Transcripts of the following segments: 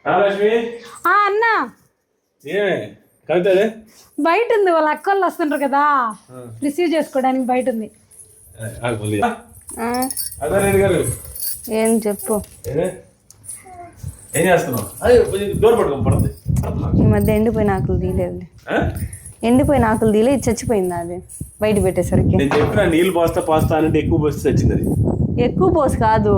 అన్న కవిత బయట ఉంది, వాళ్ళ అక్క వాళ్ళు వస్తుంటారు కదా రిసీవ్ చేసుకోవడానికి బయట ఉంది. ఏం చెప్పు. ఏం చేస్తున్నావు? డోర్ పట్టుకోం పడుతుంది. ఈ మధ్య ఎండిపోయిన ఆకులు తీయలేదు, ఎండిపోయిన ఆకులు తీయలే, ఇది చచ్చిపోయింది. అది బయట పెట్టేసరికి నేను చెప్పిన నీళ్ళు పోస్తా అంటే ఎక్కువ పోస్తే చచ్చింది. అది ఎక్కువ పోసి కాదు,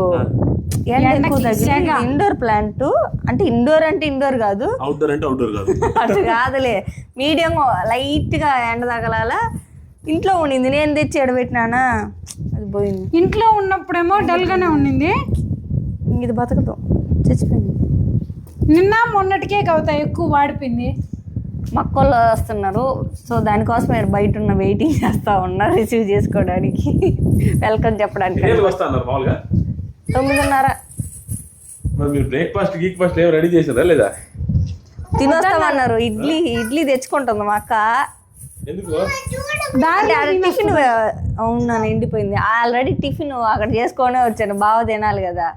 ఇండోర్ ప్లాంట్. అంటే ఇండోర్ కాదు, అవుట్డోర్ అంటే అవుట్డోర్ కాదు. అటు కాదులే, మీడియం లైట్ గా ఎండ తగలాల. ఇంట్లో ఉండింది, నేను తెచ్చి ఎడబెట్టినానా, అది పోయింది. ఇంట్లో ఉన్నప్పుడేమో డల్ గానే ఉండింది, ఇది బతకదు, చచ్చిపోయింది. నిన్న మొన్నటికే కవిత ఎక్కువ వాడిపోయింది. మక్కలు వస్తున్నారు, సో దానికోసం నేను బయట ఉన్న వెయిటింగ్ చేస్తా ఉన్నా రిసీవ్ చేసుకోవడానికి, వెల్కమ్ చెప్పడానికి. 9:30. బ్రేక్ఫాస్ట్ గీక్ఫాస్ట్ ఏం రెడీ చేసారా లేదా? తినొస్తామన్నారు. ఇడ్లీ తెచ్చుకుంటుంది మా అక్క. టిఫిన్ అవునా ఎండిపోయింది. ఆల్రెడీ టిఫిన్ అక్కడ చేసుకొనే వచ్చాను, బావ తినాలి కదా,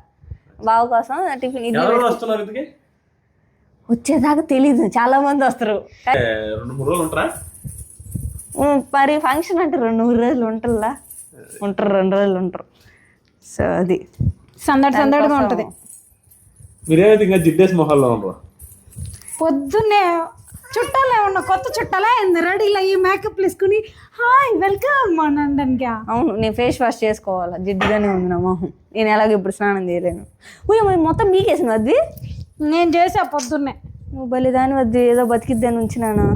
బావ కోసం టిఫిన్. ఇడ్లీ వచ్చేదాకా తెలీదు, చాలా మంది వస్తారు. మరి ఫంక్షన్ అంటే 2-3 రోజులు ఉంటారు, 2 రోజులు ఉంటారు. సో అది సందడిగా ఉంటది. మీరేమైతే ఇంకా జిడ్డేసి మొహాల్లో ఉండరు. పొద్దున్నే చుట్టాలు ఏమన్నా కొత్త చుట్టాలా రెడీలో ఈ మేకప్ వేసుకుని హాయ్ వెల్కమ్ అనడానికి. అవును, నేను ఫేస్ వాష్ చేసుకోవాలా, జిడ్డుగానే ఉంది నా మొహం. నేను ఎలాగో ఇప్పుడు స్నానం చేయలేను. మొత్తం మీకేసింది అది. నేను చేసా పొద్దున్నే. నువ్వు బలిదాని వద్దు, ఏదో బతికిద్దాని ఉంచినాను.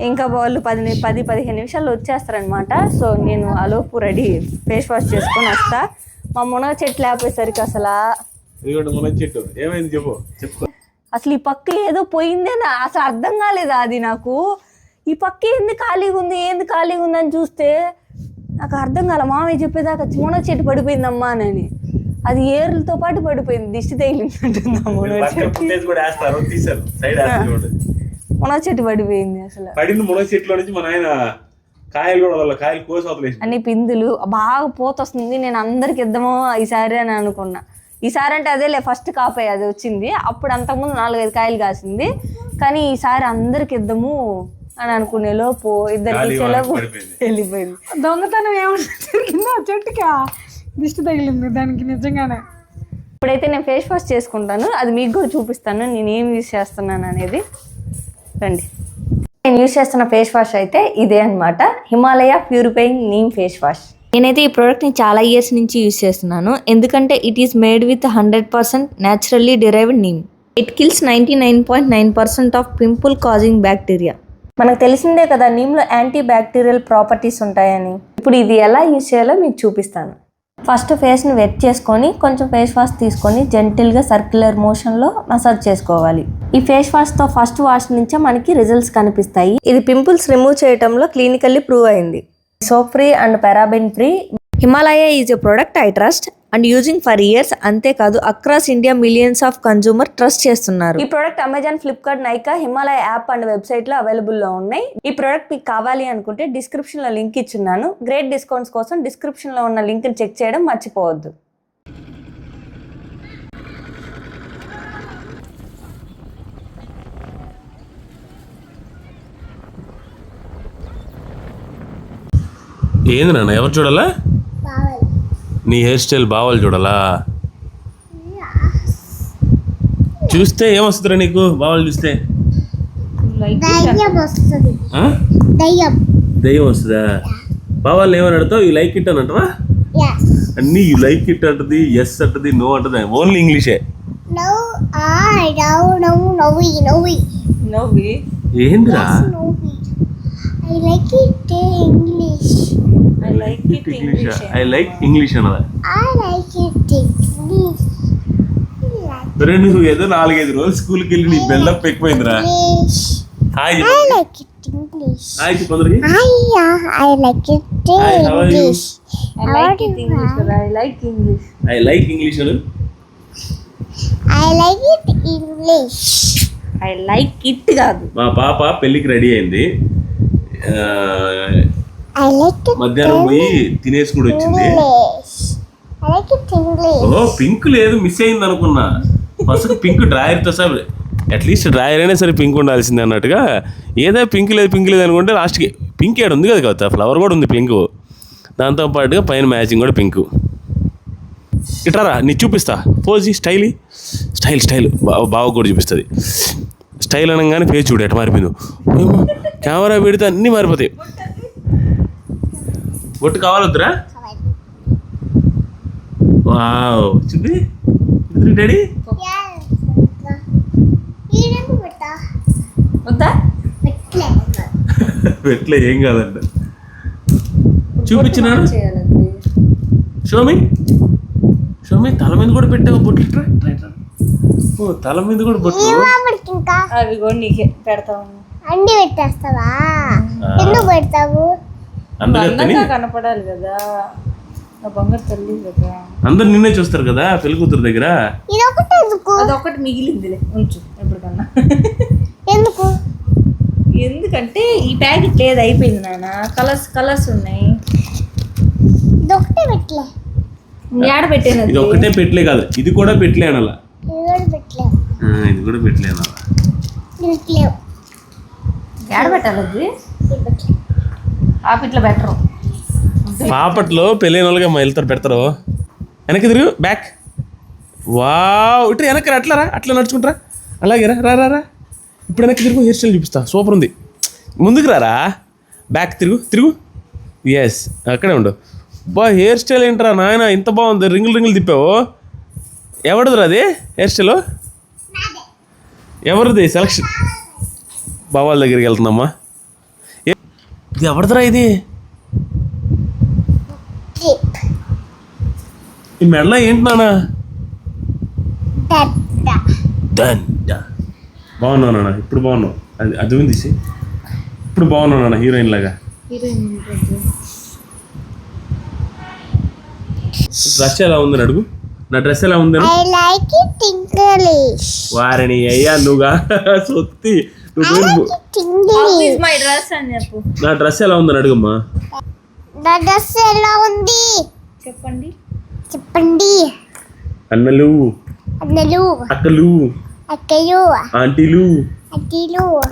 ఇంకా వాళ్ళు 10-15 నిమిషాల్లో వచ్చేస్తారనమాట. సో నేను ఆలోపు రెడీ ఫేస్ వాష్ చేసుకొని వస్తా. మా మునగ చెట్లు లేపేసరికి అసలు ఈ పక్క ఏదో పోయిందే, అసలు అర్థం కాలేదా అది నాకు. ఈ పక్క ఏంది ఖాళీగా ఉంది అని చూస్తే నాకు అర్థం కాల. మామయ్య చెప్పేదాకా మునగ చెట్టు పడిపోయిందమ్మా అని. అది ఏర్లతో పాటు పడిపోయింది, దిష్టి తగిలిందంటుంది. మునగ చెట్టు పడిపోయింది. అసలు పడింది మునగ చెట్లో నుంచి మన ఆయన కాయలు కోసి అన్ని పిందులు బాగా పోత వస్తుంది. నేను అందరికి ఇద్దామో ఈసారి అని అనుకున్నా. ఈసారి అంటే అదేలే ఫస్ట్ కాపాయి అది వచ్చింది. అప్పుడు అంతకుముందు 4-5 కాయలు కాసింది. కానీ ఈసారి అందరికి ఇద్దాము అని అనుకునే లోపు ఇద్దరికి వెళ్ళిపోయింది. దొంగతనం ఏమన్నా చెట్టుకా దిష్టి తగిలింది దానికి నిజంగానే. ఇప్పుడైతే నేను ఫేస్ వాష్ చేసుకుంటాను, అది మీకు కూడా చూపిస్తాను నేను ఏం యూజ్ చేస్తున్నాను అనేది. రండి. నేను యూజ్ చేస్తున్న ఫేస్ వాష్ అయితే ఇదే అనమాట, Himalaya purifying neem face wash. నేనైతే ఈ ప్రోడక్ట్ని చాలా ఇయర్స్ నుంచి యూజ్ చేస్తున్నాను, ఎందుకంటే it is made with 100% naturally derived neem. It kills 99.9% of pimple causing bacteria. మనకు తెలిసిందే కదా నీమ్లో యాంటీ బ్యాక్టీరియల్ ప్రాపర్టీస్ ఉంటాయని. ఇప్పుడు ఇది ఎలా యూజ్ చేయాలో మీకు చూపిస్తాను. ఫస్ట్ ఫేస్ని వెట్ చేసుకొని కొంచెం ఫేస్ వాష్ తీసుకొని జెంటిల్గా సర్క్యులర్ మోషన్లో మసాజ్ చేసుకోవాలి. ఈ ఫేస్ వాష్తో ఫస్ట్ వాష్ నుంచే మనకి రిజల్ట్స్ కనిపిస్తాయి. ఇది పింపుల్స్ రిమూవ్ చేయడంలో క్లినికల్లీ ప్రూవ్ అయింది. Soap free and paraben free. Himalaya is a product I trust and using for years. అంతేకాదు across India millions of consumer trust చేస్తున్నారు. ఈ product Amazon, Flipkart, Nykaa, Himalaya app and website లో అవైలబుల్ లో ఉన్నాయి. ఈ ప్రోడక్ట్ మీకు కావాలి అనుకుంటే డిస్క్రిప్షన్ లో లింక్ ఇచ్చున్నాను. గ్రేట్ డిస్కౌంట్స్ కోసం డిస్క్రిప్షన్ లో ఉన్న లింక్ ని చెక్ చేయడం మర్చిపోవద్దు. ఏంది నాన్న, ఎవరు చూడాలా? నీ హెయిర్ స్టైల్ బావాలి చూడాలా? చూస్తే ఏమొస్తుందిరా నీకు? బావాలి చూస్తే దయ్యం వస్తుందా? బావాలి ఏమని అడతావు? యూ లైక్ ఇట్ అని అంటావా? అన్ని యూ లైక్ ఇట్ అంటది, ఎస్ అంటది, నో అంటది, ఓన్లీ ఇంగ్లీషే. ఏందిరా? I like it English. I like it English. I like English అన్నదా? I like it English. నువ్వు ఏదో 4-5 రోజులు స్కూల్కి వెళ్ళి నీ బెల్లం పెక్కిపోయిందిరా. Hi, I like it English. Hi చెప్పండి. I like it English. I like it English. I like English. I like English Anu. I like it English. I like it కాదు. మా పాప పెళ్ళికి రెడీ అయింది. మధ్యాహ్నం పోయి తినేసి కూడా వచ్చింది. ఓ పింక్ లేదు, మిస్ అయింది అనుకున్నా. పసుపు పింక్ డ్రాయర్తో సార్ అట్లీస్ట్ డ్రాయర్ అయినా సరే పింక్ ఉండాల్సిందే అన్నట్టుగా ఏదో పింక్ లేదు అనుకుంటే లాస్ట్కి పింక్ ఏడు ఉంది కదా కదా ఫ్లవర్ కూడా ఉంది పింక్ దాంతోపాటుగా పైన మ్యాచింగ్ కూడా పింక్ ఇట్రారా నీ చూపిస్తా పోజీ స్టైల్ బాగా కూడా చూపిస్తుంది స్టైల్ అనగానే ఫేస్ చూడు ఎట్లా మారిపోయింది కెమెరా పెడితే అన్నీ మారిపోతాయి బొట్టు కావాలొద్దురా వావ్ చూపి డాడీ వద్దా పెట్లే ఏం కాదంట చూపించినాడు షోమి తల మీద కూడా పెట్టావు బొట్లు ఇట్రా ఓ తల మీద కూడా బొట్లు ఇంకా అవి కూడా నీకే పెడతావు అండి పెట్టేస్తావా ఎందుకు పెడతావు అందరూ కనపడాలి కదా నా బంగారు తల్లి కదా అందరు నిన్నే చూస్తారు కదా పెళ్లి కూతురు దగ్గర ఇదొకటి ఎందుకు అదొకటి మిగిలిందిలే ఉంచు ఎప్పటికన్నా ఎందుకు ఎందుకంటే ఈ ప్యాకెట్ లేదు అయిపోయింది నాన్న కలర్స్ ఉన్నాయి ఇదొకటే పెట్టలే ఏడ పెట్టాను ఇది ఒక్కటే పెట్టలే కాదు ఇది కూడా పెట్టలే అనాల ఇది కూడా పెట్టలేవు ఇది కూడా పెట్టలే అనాల పెట్టలేవు ఏడ పెట్టాలి అది ఆపిట్లో బెటరు పాపట్లో పెళ్ళైన వాళ్ళగా వెళ్తారు పెడతారు వెనక్కి తిరుగు బ్యాక్ వావ్ ఇట్లా వెనక్కి అట్లా నడుచుకుంటారా అలాగే రా ఇప్పుడు వెనక్కి తిరుగు హెయిర్ స్టైల్ చూపిస్తా సూపర్ ఉంది ముందుకు రారా బ్యాక్ తిరుగు ఎస్ అక్కడే ఉండు హెయిర్ స్టైల్ ఏంట్రా నాయన ఇంత బాగుంది రింగులు తిప్పావు ఎవరిదిరా అది హెయిర్ స్టైల్ ఎవరిది సెలక్షన్ బావాళ్ళ దగ్గరికి వెళ్తుందమ్మా ఇది ఎవరిదిరా ఇది ఈ మెడలో ఏంటి నాన్న దండ బాగున్నావు నాన్న ఇప్పుడు బాగున్నావు అది ఉంది ఇప్పుడు బాగున్నావు నాన్న హీరోయిన్ లాగా డ్రెస్ ఎలా ఉందని అడుగు నా డ్రెస్ ఎలా ఉంది ఐ లైక్ ఇట్ ఇంగ్లీష్ వారిని అయ్యా నువ్వుగా సొత్తి మై డ్రెస్ అని చెప్పు నా డ్రెస్ ఎలా ఉందని అడుగమ్మా నా డ్రెస్ ఎలా ఉంది చెప్పండి అన్నలు అక్కలు అక్కలు ఆంటీలు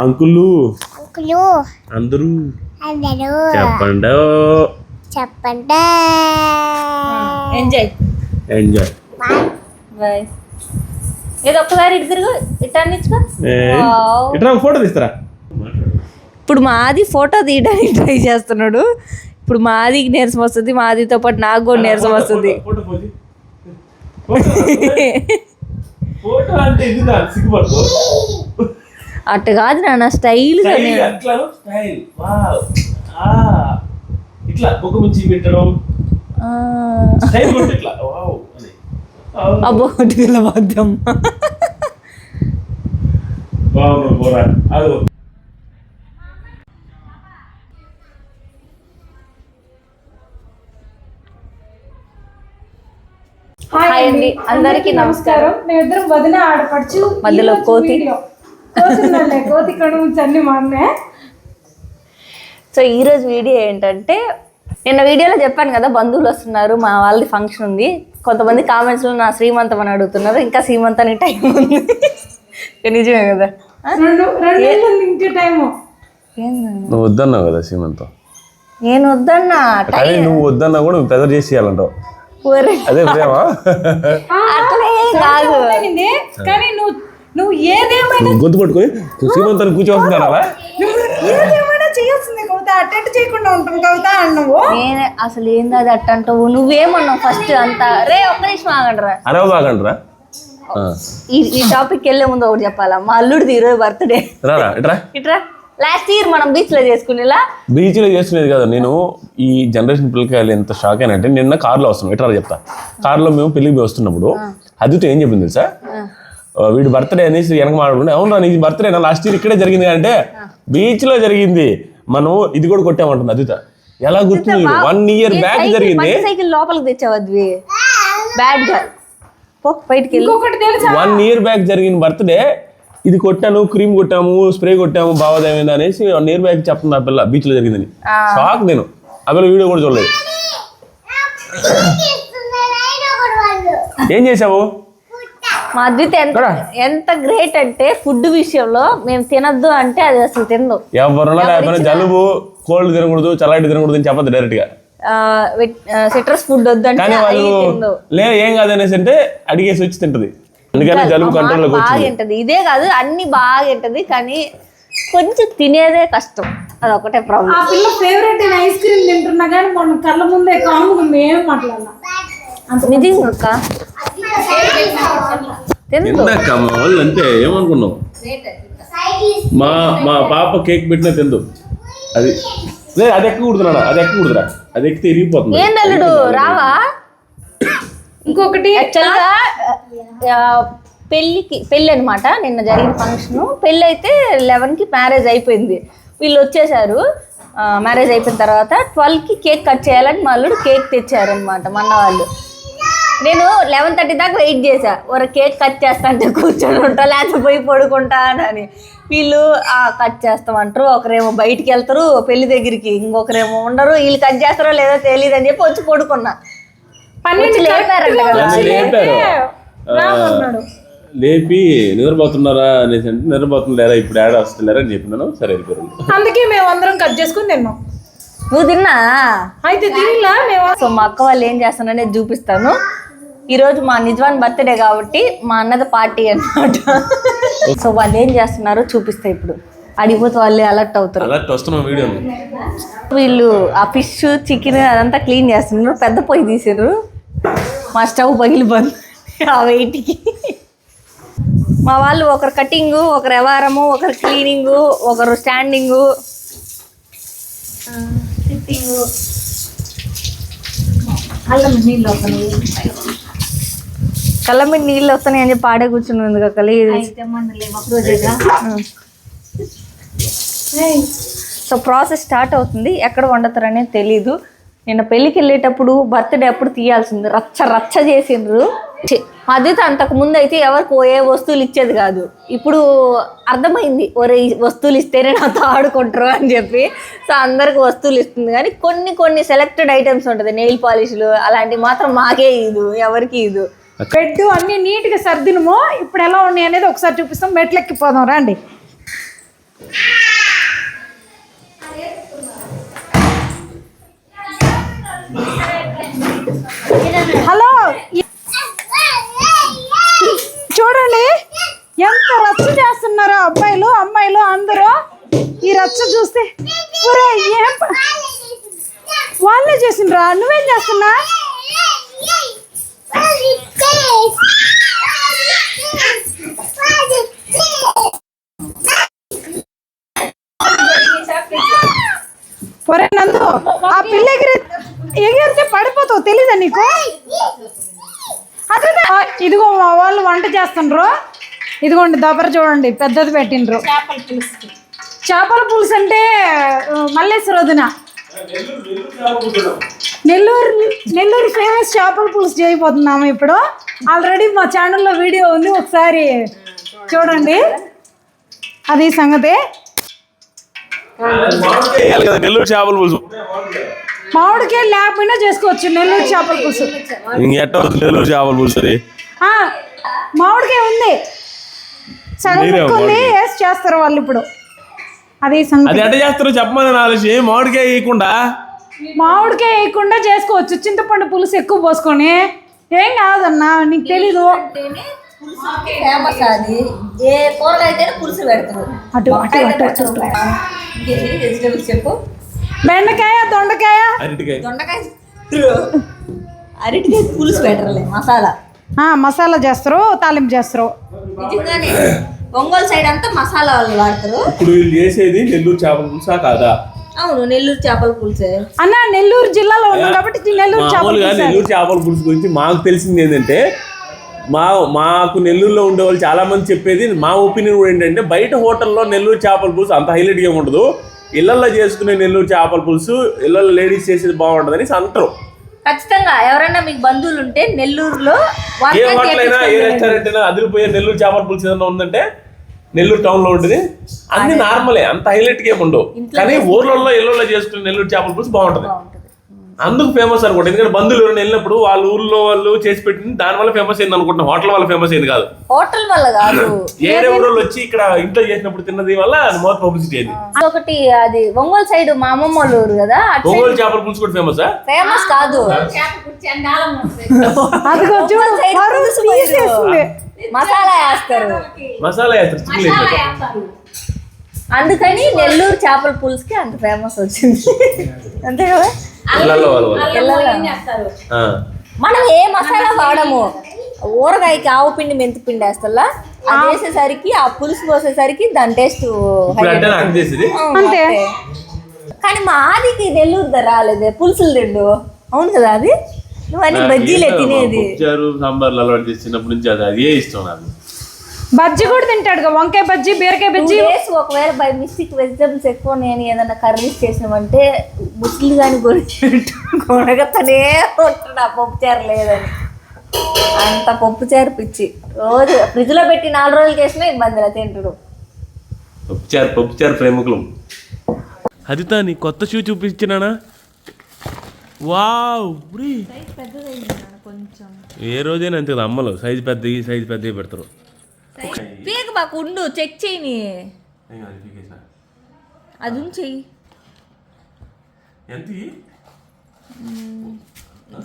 అంకులు అందరూ చెప్పండి ఎంజాయ్ బాయ్ ఏదో ఒక్కసారి ఇటు తిరుగు ఇట్లా ఇట్లా ఫోటో తీస్తారా ఇప్పుడు మాది ఫోటో తీయడానికి ట్రై చేస్తున్నాడు ఇప్పుడు మాదికి నీరసం వస్తుంది మాదితో పాటు నాకు కూడా నీరసం వస్తుంది అట్ట కాదు నాన్న స్టైల్ ఇట్లా ఒక ముంచి పెట్టడం అబ్బో ఇట్లా వద్దాం హాయ్ అండి అందరికీ నమస్కారం మేమిద్దరం వదిన ఆడపడుచు మధ్యలో కోతి కోతి కడుగు చల్లి మా అన్నే సో ఈరోజు వీడియో ఏంటంటే నిన్న వీడియోలో చెప్పాను కదా బంధువులు వస్తున్నారు మా వాళ్ళది ఫంక్షన్ ఉంది కొంతమంది కామెంట్స్లో నా శ్రీమంతం అని అడుగుతున్నారు ఇంకా శ్రీమంతానికి టైం ఉంది నిజమే కదా ఇంకే టైము నువ్వు వద్దన్నావు కదా సీమంతో నేను వద్దన్నా కానీ నువ్వు వద్దన్నా కూడా నువ్వు ప్రెజర్ చేసి ఇవ్వాలంటావు అదే ప్రేమ అట్లే కాదు కానీ నువ్వు ఏదేమైనా గొంతు పట్టుకొని సీమంతాన్ని కూర్చోవస్తున్నారా ఏదేమైనా చేయాల్సిందే కవిత అటెండ్ చేయకుండా ఉంటాం కవిత అన్నావు నేనే అసలు ఏంది అది అట్ట అంటావు నువ్వేమన్నావు ఫస్ట్ అంతా రే ఒక్క నిమిషం ఆగండిరా అరవబాగండిరా ఈ టాపిక్ వెళ్ళే ముందు ఒకటి చెప్పాలా మా అల్లుడిది ఈరోజు బర్త్డే రారా ఇట్రా ఇట్రా లాస్ట్ ఇయర్ మనం బీచ్ లో చేసుకునేలా బీచ్ లో చేసుకునేది కదా నేను ఈ జనరేషన్ పిల్లకాయలు ఎంత షాక్ అయినంటే నిన్న కార్లో వస్తున్నాం ఇట్లా చెప్తా కార్లో మేము పెళ్లికి వస్తున్నప్పుడు అదితో ఏం చెప్పింది తెలుసా వీడి బర్త్డే అనేసి వెనక మాట్లాడుకుంటే అవునా నీ బర్త్డేనా లాస్ట్ ఇయర్ ఇక్కడే జరిగింది అంటే బీచ్ లో జరిగింది మనం ఇది కూడా కొట్టామంటుంది అదిత ఎలా గుర్తుంది 1 year బ్యాక్ జరిగింది సైకిల్ లోపలికి తెచ్చావు అది బ్యాడ్ గా పో బయటికి వెళ్ళి 1 year బ్యాక్ జరిగిన బర్త్డే ఇది కొట్టాను క్రీమ్ కొట్టాము స్ప్రే కొట్టాము బావదేమైంది అనేసి 1 year బ్యాక్ చెప్తుంది ఆ పిల్ల బీచ్ లో జరిగిందని షాక్ నేను ఆ పిల్ల వీడియో కూడా చూడలేదు ఏం చేసావు మా అద్విత ఎంత గ్రేట్ అంటే ఫుడ్ విషయంలో మేము తినద్దు అంటే అది అసలు తినదు. ఎవరన్నా లేకపోయినా జలుబు కోల్డ్ తినకూడదు, చల్లటి తినకూడదు అని చెప్పదు డైరెక్ట్ గా. సిట్రస్ ఫుడ్ వద్దు అంటే కానీ వాళ్ళు ఏం కాదనేసి అంటే అడిగేసి వచ్చి తింటది. అందుకని జలుబు కంట్రోల్ బాగా తింటది. ఇదే కాదు అన్ని బాగా తింటది, కానీ కొంచెం తినేదే కష్టం, అదొకటే ప్రాబ్లం. ఆ పిల్ల ఫేవరెట్ ఐస్ క్రీమ్ తింటున్నా కానీ మన కళ్ళ ముందే కాము ఏం మాట్లాడాల నిజంగా అక్క తిందక్క మా వాళ్ళు అంతే. ఏమనుకున్నావు? మా పాప కేక్ పెట్టినా తిందు. అది లేదు, అది ఎక్కకూడదురా, అది ఎక్కకూడదురా, అది ఎక్కితే ఇరిగిపోతుంది. ఏం తల్లుడు రావా? ఇంకొకటి యాక్చువల్గా పెళ్ళి అనమాట. నిన్న జరిగిన ఫంక్షన్ పెళ్ళి అయితే 11కి మ్యారేజ్ అయిపోయింది. వీళ్ళు వచ్చేసారు. మ్యారేజ్ అయిపోయిన తర్వాత 12కి కేక్ కట్ చేయాలని మా అల్లుడు కేక్ తెచ్చారనమాట మన వాళ్ళు. నేను 11:30 దాకా వెయిట్ చేశా, ఒక కేక్ కట్ చేస్తా అంటే కూర్చొని ఉంటా, లేకపోతే పోయి పడుకుంటా అని. వీళ్ళు కట్ చేస్తామంటారు, ఒకరేమో బయటికి వెళ్తారు పెళ్లి దగ్గరికి, ఇంకొకరేమో ఉండరు. వీళ్ళు కట్ చేస్తారో లేదో తెలియదు అని చెప్పి వచ్చి పడుకున్నా. లేపి నిద్రపోతున్నారా అనేసి అంటే నిద్రపోతున్నారా, ఇప్పుడు ఏడ వస్తున్నారా అని చెప్పినాను. సరే వెళ్ళిపోయారు. అందుకే మేము అందరం కట్ చేసుకుని తిన్నాం. నువ్వు తిన్నా అయితే తినలా మేము. సో మా అక్క వాళ్ళు ఏం చేస్తాననేది చూపిస్తాను. ఈరోజు మా నిజవాన్ బర్త్డే కాబట్టి మా అన్నది పార్టీ అన్నమాట. సో వాళ్ళు ఏం చేస్తున్నారో చూపిస్తా ఇప్పుడు. అడిగిపోతే వాళ్ళు అలర్ట్ అవుతారు. అలర్ట్ వస్తున్నాం వీడియో. వీళ్ళు ఆ ఫిష్ చికెన్ అదంతా క్లీన్ చేస్తున్నారు. పెద్ద పొయ్యి తీసారు, మా స్టవ్ పగిలిపోయింది ఆ వెయిట్కి. మా వాళ్ళు ఒకరు కటింగు, ఒకరు వ్యవహారము, ఒకరు క్లీనింగు, ఒకరు స్టాండింగు, సిట్టింగు. అల్లం నీళ్ళు వస్తున్నాయి, కళ్ళ మీద నీళ్ళు వస్తాయి అని చెప్పి ఆడే కూర్చుని కలి. సో ప్రాసెస్ స్టార్ట్ అవుతుంది. ఎక్కడ వండుతారనేది తెలీదు. నిన్న పెళ్ళికి వెళ్ళేటప్పుడు బర్త్డే అప్పుడు తీయాల్సింది, రచ్చ రచ్చ చేసిండ్రు. అదితో అంతకు ముందు అయితే ఎవరికి ఏ వస్తువులు ఇచ్చేది కాదు. ఇప్పుడు అర్థమైంది, ఒరే వస్తువులు ఇస్తేనే నాతో ఆడుకుంటారు అని చెప్పి. సో అందరికి వస్తువులు ఇస్తుంది, కానీ కొన్ని సెలెక్టెడ్ ఐటమ్స్ ఉంటుంది. నెయిల్ పాలిష్లు అలాంటివి మాత్రం మాకే ఇది, ఎవరికి ఇది. బెడ్ అన్ని నీట్గా సర్దినము. ఇప్పుడు ఎలా ఉన్నాయి అనేది ఒకసారి చూపిస్తాం. మెట్లెక్కిపోదాం రండి. హలో, చూడండి ఎంత రచ్చ చేస్తున్నారో అబ్బాయిలు అమ్మాయిలు అందరూ. ఈ రచ్చ చూస్తే ఏం వాళ్ళే చేసిండ్రా, నువ్వేం చేస్తున్నా? ఒరే నందు, ఆ పిల్ల ఎగిరితే పడిపోతావు, తెలీదా నీకు? అదే ఇదిగో మా వాళ్ళు వంట చేస్తుండ్రు. ఇదిగోండి దబర చూడండి, పెద్దది పెట్టిండ్రు. చేపల పులుసు అంటే మల్లేశ్వర వదిన నెల్లూరు ఫేమస్ చేపల పులుసు చేయబోతున్నాము ఇప్పుడు. ఆల్రెడీ మా ఛానల్లో వీడియో ఉంది, ఒకసారి చూడండి. అది సంగతి. నెల్లూరు చేపల పులుసు మామిడికాయ లేకపోయినా చేసుకోవచ్చు నెల్లూరు చేపల పులుసు. నెల్లూరు చేపల పులుసు మామిడికాయ ఉంది, సగం ఉంది, వేసి చేస్తారు వాళ్ళు ఇప్పుడు. అది అది ఎట్లా చేస్తారో చెప్పమని ఆలోచి. మామిడికాయ వేయకుండా చేసుకోవచ్చు. చింతపండు పులుసు ఎక్కువ పోసుకొని. ఏం కాదన్నా, నీకు తెలీదు. ఫేమస్ అది. ఏ కూరగాయ అయితే పులుసు పెడతారు. వెజిటేబుల్స్ చెప్పు. బెండకాయ, దొండకాయ, అరటికాయ పులుసు పెట్టరులే, మసాలా చేస్తారు, తాలింపు చేస్తారు. నిజంగానే ఒంగోలు సైడ్ అంతా మసాలా వాళ్ళు వాడతారు. ఇప్పుడు వీళ్ళు చేసేది నెల్లూరు చేపల పులుసా కాదా? అవును, నెల్లూరు చేపల పులుసే అన్న. నెల్లూరు జిల్లాలో ఉన్నాం కాబట్టి నెల్లూరు చేపల పులుసు గురించి మాకు తెలిసింది ఏంటంటే, మాకు నెల్లూరులో ఉండేవాళ్ళు చాలా మంది చెప్పేది, మా ఒపీనియన్ కూడా ఏంటంటే, బయట హోటల్లో నెల్లూరు చేపల పులుసు అంత హైలైట్గా ఉండదు, ఇళ్లలో చేసుకునే నెల్లూరు చేపల పులుసు ఇళ్లలో లేడీస్ చేసేది బాగుంటుంది అని అంటారు. ఖచ్చితంగా ఎవరైనా మీకు బంధువులు ఉంటే నెల్లూరులో ఏ హోటల్ అయినా ఏ రెస్టారెంట్ అయినా అదిరిపోయే నెల్లూరు చేపల పులుసు ఏదైనా ఉందంటే నెల్లూరు టౌన్ లో ఉంటుంది. అన్ని నార్మలే, అంత హైలైట్ గా ఏమి ఉండవు. కానీ ఊర్లలో ఇళ్లలో చేసుకునే నెల్లూరు చేపల పులుసు బాగుంటుంది. అందుకు ఫేమస్ అనుకోండి, ఎందుకంటే బంధువులు ఎవరైనా వెళ్ళినప్పుడు వాళ్ళ ఊర్లో వాళ్ళు చేసి పెట్టింది దాని వల్ల ఫేమస్ అయింది అనుకుంటున్నా. హోటల్ వల్ల ఫేమస్ అయింది కాదు, హోటల్ వల్ల కాదు, ఏరే ఊరోళ్ళు వచ్చి ఇక్కడ ఇంట్లో చేసినప్పుడు తిన్నది వల్ల మోర్ పబ్లిసిటీ అయింది. ఒకటి అది ఒంగోలు సైడ్ మా అమ్మమ్మ వాళ్ళ ఊరు కదా, ఒంగోలు చేపల పులుసు కూడా ఫేమసా? ఫేమస్ కాదు, అదిగో చూడు, side మరో పులుసు తీసేస్తుంది. మసాలా వేస్తారు, మసాలా వేస్తారు, చికెన్ వేస్తారు. అందుకని నెల్లూరు చేపల పులుసుకి అంత ఫేమస్ వచ్చింది. అంతే కదా. ఇళ్ళల్లో వాళ్ళు. ఆ. మనం ఏ మసాలా వాడము, ఊరగాయకి ఆవు పిండి మెంతి పిండి వేస్తా, అది వేసేసరికి ఆ పులుసు పోసేసరికి దాని టేస్ట్ ఇప్పుడు అంటే నాకు చేసేది అంతే. కానీ మా ఆదికి నెల్లూరు రాలేదే పులుసులు తిండు. అవును కదా, అది నువ్వన్నీ బజ్జీలే తినేది. సాంబార్లు అలవాటు చేసి చిన్నప్పటి నుంచి అదే ఇష్టం నాకు. బజ్జీ కూడా తింటాడు, వంకాయ బజ్జీ, బీరకాయ బజ్జీ. ఒకవేళ బై మిస్టేక్ వెజిటబుల్స్ ఎక్కువ నేను ఏదైనా కర్రీస్ చేసినామంటే ముసలి కానీ కొనగతనే ఉంటాడు ఆ పప్పు చారు లేదని. అంత పప్పు చారు పిచ్చి. రోజు ఫ్రిడ్జ్ లో పెట్టి 4 రోజులు చేసినా ఇబ్బందిలా తింటాడు. పప్పుచారు ప్రేమికులం. హరిత నీ కొత్త షూ చూపించినానా? వావ్, ఏ రోజైనా అంతే కదా అమ్మలు, సైజు పెద్దవి పెడతారు. పీక మాకు ఉండు, చెక్ చేయని అది చెయ్యి. ఎంత?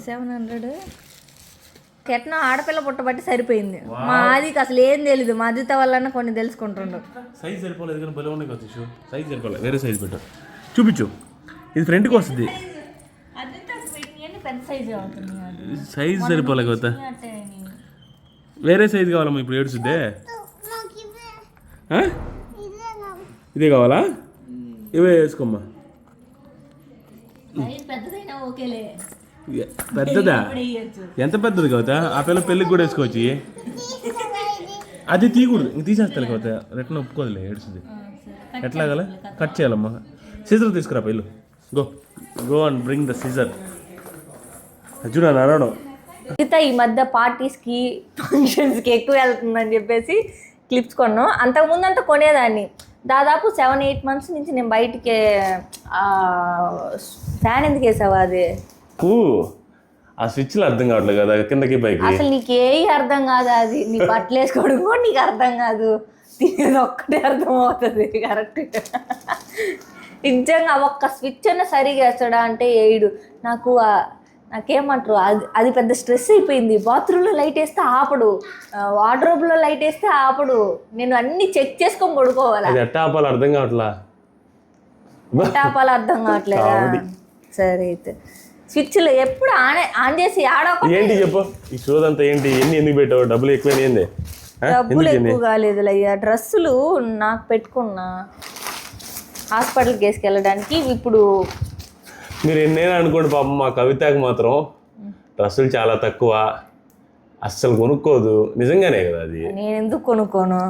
700. కెట్నం ఆడపిల్ల పుట్టబట్టి సరిపోయింది. మా ఆదికి అసలు ఏం తెలీదు, మా అదిత వల్ల కొన్ని తెలుసుకుంటుండు. సైజ్ సరిపోలేదు కానీ భలే ఉన్నాయి కదా షూ. సైజ్ సరిపోలేదు, వేరే సైజ్ పెట్టు, చూపించు. ఇది ఫ్రంట్కి వస్తుంది, పెద్ద సైజు ఉంటుంది. సైజ్ సరిపోలే కదా, వేరే సైజు కావాలమ్మా. ఇప్పుడు ఏడుచుద్దే, ఇదే కావాలా? ఇవే వేసుకోమ్మా. పెద్దదైనా ఓకేలే. పెద్దదా? ఎంత పెద్దది కదా? ఆ పిల్ల పెళ్ళికి కూడా వేసుకోవచ్చు. అది తీయకూడదు, ఇంక తీసేస్తాను కదా, రిటర్న్ ఒప్పుకోదులే, ఏడుస్తుంది. ఎట్లా కదా కట్ చేయాలమ్మా. సిజర్ తీసుకురా పెళ్ళు. Go and bring the scissor. చూడ నడవడం. ఈ మధ్య పార్టీస్కి ఫంక్షన్స్కి ఎక్కువ వెళ్తుందని చెప్పేసి క్లిప్స్ కొన్నాం. అంతకుముందు అంతా కొనేదాన్ని. దాదాపు 7-8 months నుంచి నేను బయటికి ఫ్యాన్ ఎందుకు వేసావా? అది ఆ స్విచ్లు అర్థం కావట్లేదు కదా, కిందకి పైకి. అసలు నీకు ఏ అర్థం కాదు, అది నీ బట్టలు వేసుకోవడం కూడా నీకు అర్థం కాదు, తినేది ఒక్కటే అర్థం అవుతుంది. కరెక్ట్. నిజంగా ఒక్క స్విచ్ అన్న సరిగా వేస్తాడా అంటే వేయడు. నాకేమంటారు, అది పెద్ద స్ట్రెస్ అయిపోయింది. బాత్రూంలో లైట్ వేస్తే ఆపడు, వార్డ్రోబ్లో లైట్ వేస్తే ఆపడు. నేను అన్ని చెక్ చేసుకొని పడుకోవాలా. అర్థం కావట్లా, టాపాలు అర్థం కావట్లేదా? సరే అయితే స్విచ్లు ఎప్పుడు ఆన్ చేసి ఏంటి చెప్పు, ఈ షోస్ అంతా ఏంటి? ఎందుకు పెట్టావు? డబ్బులు ఎక్కువ ఏంది? డబ్బులు ఎక్కువ కాలేదు అయ్యా, డ్రెస్సులు నాకు పెట్టుకున్నా హాస్పిటల్కి వేసుకెళ్ళడానికి. ఇప్పుడు మీరు ఎన్నైనా అనుకోండి, పాపం మా కవితకి మాత్రం డ్రెస్సులు చాలా తక్కువ, అస్సలు కొనుక్కోదు. నిజంగానే కదా అది. నేను ఎందుకు కొనుక్కోను?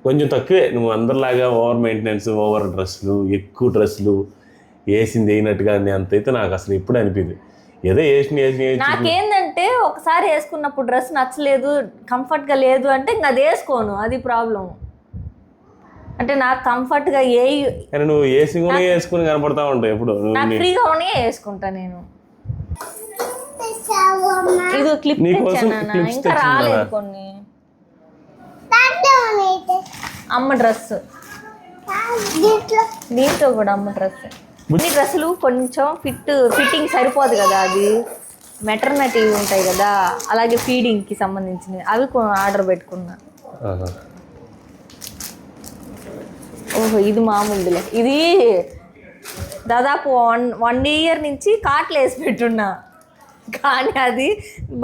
కొంచెం తక్కువే. నువ్వు అందరిలాగా ఓవర్ మెయింటెనెన్స్, ఓవర్ డ్రెస్సులు, ఎక్కువ డ్రెస్సులు వేసింది వేయినట్టుగా అంతైతే నాకు అసలు ఎప్పుడు అనిపించింది. ఏదో వేసి నాకేందంటే ఒకసారి వేసుకున్నప్పుడు డ్రెస్ నచ్చలేదు, కంఫర్ట్గా లేదు అంటే ఇంకా అది వేసుకోను, అది ప్రాబ్లం. అంటే నాకు కంఫర్ట్గా నువ్వు వేసుకుని కనపడతా ఉంటావు ఎప్పుడు. నాకు ఫ్రీగా ఉన్నాయే వేసుకుంటా నేను. ఇది క్లిప్ ఇంకా రాలేదు కొన్ని. అమ్మ డ్రెస్, దీంట్లో కూడా అమ్మ డ్రెస్. ఈ డ్రెస్సులు కొంచెం ఫిట్టింగ్ సరిపోదు కదా, అది మెటర్నిటీ ఉంటాయి కదా, అలాగే ఫీడింగ్కి సంబంధించినవి అవి ఆర్డర్ పెట్టుకున్నా. ఓహో, ఇది మామూలుదిలే. ఇది దాదాపు 1 year నుంచి కార్ట్లు వేసి పెట్టున్నా, కానీ అది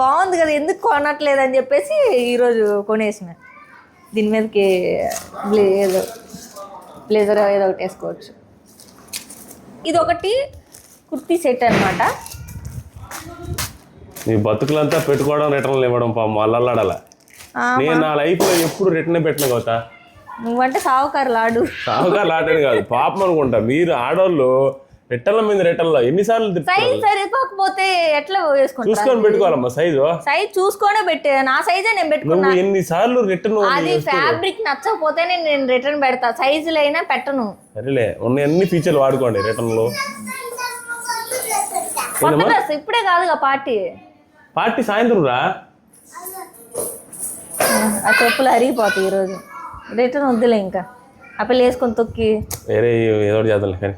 బాగుంది కదా, ఎందుకు కొనట్లేదని చెప్పేసి ఈరోజు కొనేసిన. దీని మీదకి ఏదో బ్లేజర్ ఏదో ఒకటి వేసుకోవచ్చు. ఇది ఒకటి కుర్తీ సెట్ అనమాట. నీ బతుకులంతా పెట్టుకోవడం, రిటర్న్లు ఇవ్వడం, అల్లల్లాడాల. నేను నా లైఫ్లో ఎప్పుడు రిటర్న్ పెట్టిన కదా. నువ్వంటే సావుకారులు ఆడని కాదు, పాపం అనుకుంటా. మీరు ఆడవాళ్ళు రిటర్న్ల మీద రిటర్న్లో ఎన్నిసార్లు సైజ్ సరిపోకపోతే ఎట్లా వేసుకుంటా? చూసుకొని పెట్టుకోవాలమ్మా. సైజ్ చూసుకొనే పెట్టే, నా సైజే నేను పెట్టుకున్నా. ఎన్నిసార్లు రిటర్న్, అది ఫ్యాబ్రిక్ నచ్చకపోతేనే నేను రిటర్న్ పెడతా, సైజులు అయినా పెట్టను. సరేలే, ఉన్న అన్ని ఫీచర్లు వాడుకోండి రిటర్న్లో. కొత్త డ్రెస్ ఇప్పుడే కాదుగా పార్టీ. పార్టీ సాయంత్రం రా. ఆ చెప్పులు అరిగిపోతాయి ఈరోజు. రిటర్న్ వద్దులే ఇంకా. ఆ పిల్ల వేసుకొని తొక్కి వేరే ఏదో ఒకటి చేద్దాం కానీ.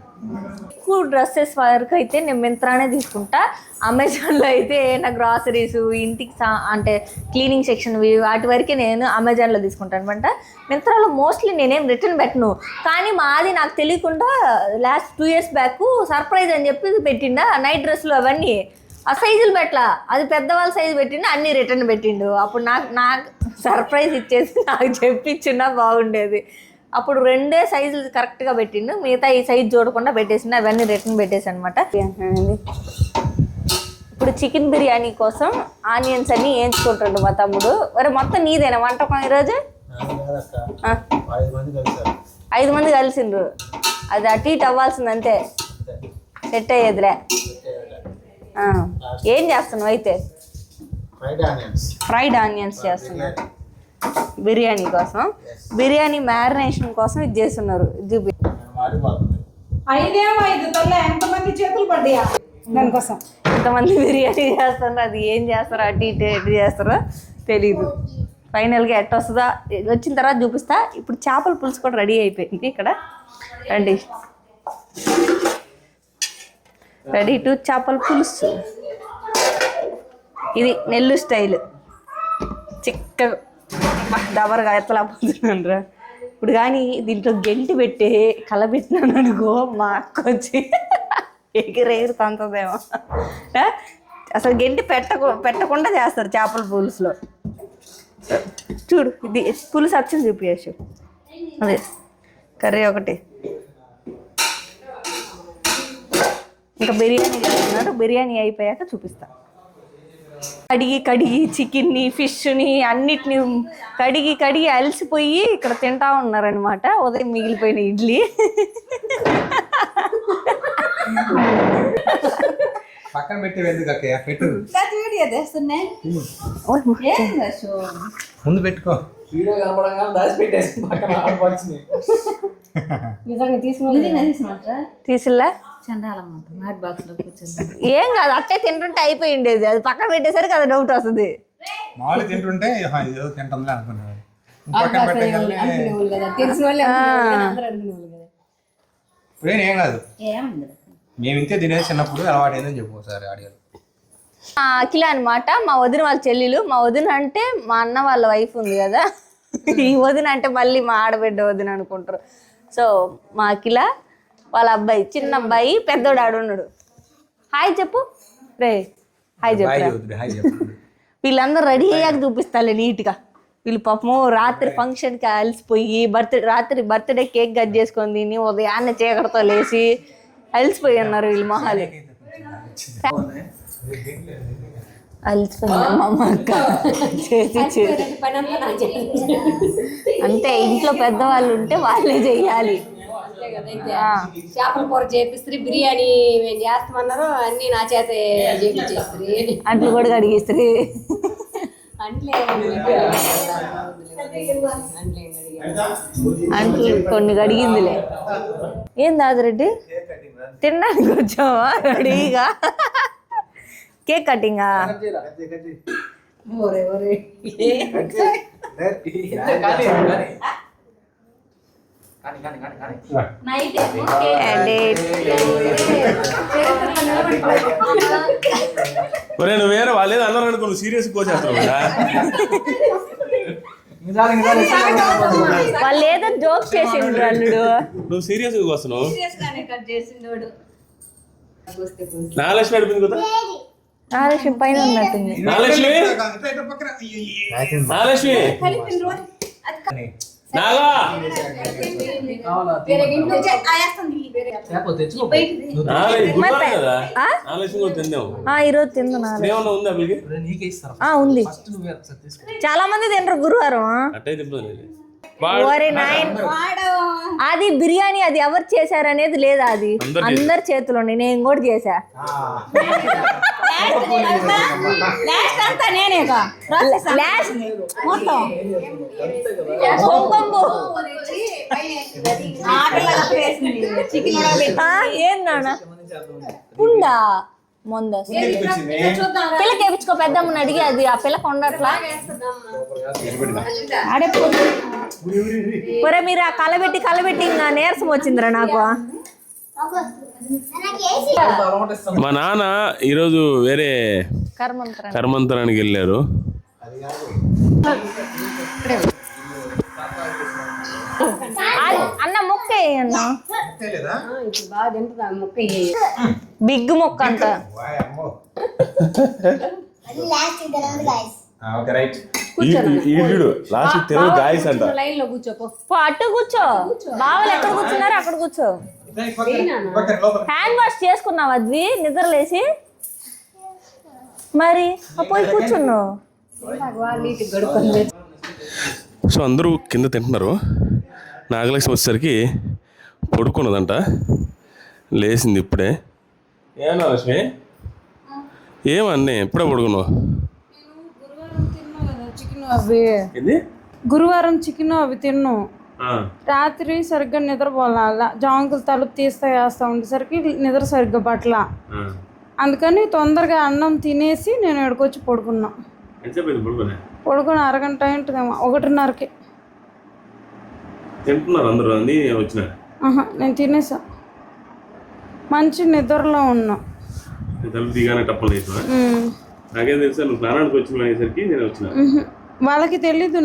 ఎక్కువ డ్రెస్సెస్ వరకు అయితే నేను మింత్రానే తీసుకుంటా. అమెజాన్లో అయితే నా గ్రాసరీస్ ఇంటికి అంటే క్లీనింగ్ సెక్షన్ వాటి వరకే నేను అమెజాన్లో తీసుకుంటాను అనమాట. మింత్రాలో మోస్ట్లీ నేనేం రిటర్న్ పెట్టను. కానీ మాది నాకు తెలియకుండా లాస్ట్ 2 years బ్యాక్ సర్ప్రైజ్ అని చెప్పి పెట్టిండా నైట్ డ్రెస్సులు అవన్నీ. ఆ సైజులు పెట్టలా, అది పెద్దవాళ్ళ సైజు పెట్టిండు, అన్నీ రిటర్న్ పెట్టిండు. అప్పుడు నాకు సర్ప్రైజ్ ఇచ్చేసి నాకు చెప్పించినా బాగుండేది. అప్పుడు 2 సైజులు కరెక్ట్గా పెట్టిండు, మిగతా ఈ సైజు చూడకుండా పెట్టేసిండు. అవన్నీ రిటర్న్ పెట్టేసి అనమాట. ఇప్పుడు చికెన్ బిర్యానీ కోసం ఆనియన్స్ అన్నీ వేయించుకుంటాడు మా తమ్ముడు. మరి మొత్తం నీదేనా వంటకం ఈరోజు? 5 మంది కలిసిండ్రు. అది అటు ఇటు అవ్వాల్సింది అంతే, సెట్ అయ్యేదిలే. ఏం చేస్తున్నావు అయితే? ఫ్రైడ్ ఆనియన్స్ చేస్తున్నావు బిర్యానీ కోసం. బిర్యానీ మ్యారినేషన్ కోసం ఇది చేస్తున్నారు. ఇది 5 తొల్ల ఎంతమంది చేతులు పడ్డాయా దానికోసం? ఎంతమంది బిర్యానీ చేస్తున్నారు, అది ఏం చేస్తారో అటు ఇటు ఎటు చేస్తారో తెలీదు. ఫైనల్గా ఎట్ట వస్తుందా వచ్చిన తర్వాత చూపిస్తా. ఇప్పుడు చేపల పులుసు కూడా రెడీ అయిపోయింది ఇక్కడ. రండి, రెడీ టు చేపల పులుసు. ఇది నెల్లూరు స్టైల్. చిక్కగా దబరగా ఎత్తలా పోతున్నాను రా. ఇప్పుడు కానీ దీంట్లో గెంటి పెట్టి కలబెట్టినాను అనుకో, మా అక్క వచ్చి ఎగిరేరు తంతదేమో. అసలు గెంటి పెట్టకుండా చేస్తారు చేపల పులుసులో. చూడు, ఇది పులుసు అచ్చని చూపించు. అదే కర్రీ ఒకటి. ఇంకా బిర్యానీ చేస్తున్నారు. బిర్యానీ అయిపోయాక చూపిస్తా. కడిగి చికెన్ని ఫిష్ని అన్నిటిని కడిగి అలసిపోయి ఇక్కడ తింటా ఉన్నారనమాట. ఉదయం మిగిలిపోయిన ఇడ్లీ. పక్కన పెట్టి పెట్టు, ముందు పెట్టుకో. వీడియో కనపడంగా దాచి పెట్టేసి పక్కన ఆడపడుతుంది. తీసిల్లా ఏం కాదు, అట్టే తింటుంటే అయిపోయిండేది. అది పక్కన పెట్టేసరికి అది డౌట్ వస్తుంది. మామూలు తింటుంటే ఏదో తింటుందిలే అనుకున్నాను. ఏం కాదు, మేము ఇంతే తినేది చిన్నప్పుడు అలవాటు అయిందని చెప్పు ఒకసారి ఆడియో. అఖిల అనమాట మా వదిన వాళ్ళ చెల్లెలు. మా వదిన అంటే మా అన్న వాళ్ళ వైఫ్ ఉంది కదా, ఈ వదిన అంటే మళ్ళీ మా ఆడబిడ్డ వదిన అనుకుంటారు. సో మా అఖిల వాళ్ళ అబ్బాయి, చిన్న అబ్బాయి, పెద్దోడు ఆడున్నాడు. హాయ్ చెప్పు రే, హాయ్ చెప్పు. వీళ్ళందరూ రెడీ అయ్యాక చూపిస్తాలే నీట్గా. వీళ్ళు పాపము రాత్రి ఫంక్షన్కి అలసిపోయి రాత్రి బర్త్డే కేక్ కట్ చేసుకొని తిని ఉదయాన్నే చీకటితో లేచి అలసిపోయి ఉన్నారు వీళ్ళు మొహాలు. అలసిపోయింది మా అక్క చేసి. అంతే, ఇంట్లో పెద్దవాళ్ళు ఉంటే వాళ్ళే చెయ్యాలి. చేపల కూర చేపిస్తారు, బిర్యానీ మేము చేస్తామన్నారు, అన్ని నా చేత చేపిస్తారు. అంట్లు కూడా కడిగిస్తారు. అంట్లు కొన్ని కడిగిందిలే. ఏం దాదిరెడ్డి తినడానికి వచ్చావా రెడీగా? కేక్ కటింగా? నువ్వు వేరే వాళ్ళేదో అన్నారు అనుకో, నువ్వు సీరియస్ కోసేస్తావు కదా. వాళ్ళు ఏదో జోక్ చేసిండ్రు అల్లుడు, నువ్వు సీరియస్ గా వస్తున్నావు. నాగలక్ష్మి అడిపింది కదా, నాగలక్ష్మి పైన ఉన్నట్టుంది. నాగలక్ష్మి నాగలక్ష్మి నాగా ఈరోజు తిందా? ఉంది, చాలా మంది తింటారు గురువారం. అది బిర్యానీ అది ఎవరు చేశారనేది లేదా, అది అందరి చేతిలో. నేను కూడా చేసా. ఏందా ఉందా? ముందు పిల్లకి వేయించుకో పెద్దమ్మని అడిగి అది ఆ పిల్ల కొండట్లా ఒరే మీరు ఆ కలబెట్టి ఇంకా నీరసం వచ్చిందిరా నాకు. మా నాన్న ఈరోజు వేరే కర్మంతరం కర్మంతరానికి వెళ్ళారు. అన్న ముక్క అన్న బాగా తింటుందా ముక్క బిగ్ ముక్క అంట. Okay right. Last Telugu guys అంట. లైన్ లో కూర్చోపో. అటు కూర్చో. బావలు ఎక్కడ కూర్చున్నారు అక్కడ కూర్చో. హ్యాండ్ వాష్ చేసుకున్నావు అది నిద్రలేసి మరి పోయి కూర్చున్నావు. సో అందరూ కింద తింటున్నారు. నాగలక్ష్మి వచ్చేసరికి పడుకున్నదంట, లేచింది ఇప్పుడే. ఏమన్నా లక్ష్మి ఏమన్నీ ఇప్పుడే పడుకున్నావు? గురువారం చికెన్ అవి తిన్నాం. రాత్రి సరిగ్గా నిద్రపోవాల. జాంకులు తలుపు తీస్తా వేస్తా ఉండేసరికి నిద్ర సరిగ్గా పట్ల. అందుకని తొందరగా అన్నం తినేసి నేను ఎక్కడికొచ్చి పడుకున్నా. పడుకుని అరగంట ఉంటుందేమో, 1:30కి. తింటున్నారు అందరూ అని వచ్చిన. నేను తినేసా, మంచి నిద్రలో ఉన్నా. తలుపు దిగానే టప్పలు వేసిన. నాకేం తెలుసా నువ్వు స్నానానికి వచ్చిన అయ్యేసరికి నేను వచ్చిన. వాళ్ళకి తెలీదు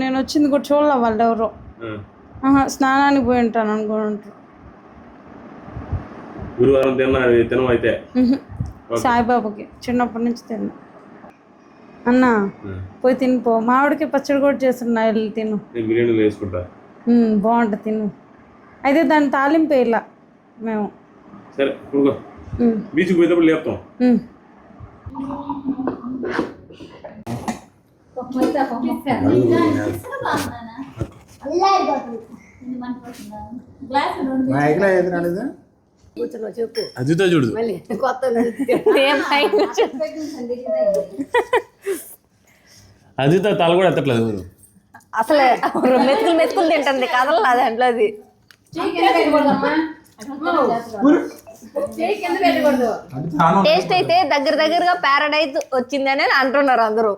నేను వచ్చింది కూడా చూడాల వాళ్ళు ఎవరో. స్నానానికి పోయి ఉంటాను అనుకుంటారు. గురువారం తినవు అయితే? సాయిబాబాకి చిన్నప్పటి నుంచి తిన్నా. అన్నా పోయి తినిపో. మామిడికి పచ్చడి కూడా చేస్తున్నా, వెళ్ళి తిను. బిర్యానీలో వేసుకుంటా, బాగుంటుంది, తిను. అయితే దాన్ని తాలింపు వేయాల మేము. సరే బీచ్కి పోయేటప్పుడు లేపుతాం. అదితో చూడు అదితో తల కూడా ఎత్తట్లేదు. అసలే మెతుకులు తింటుంది కదలలా దాంట్లో. అది టేస్ట్ అయితే దగ్గరగా పారడైజ్ వచ్చింది అని అంటున్నారు అందరూ.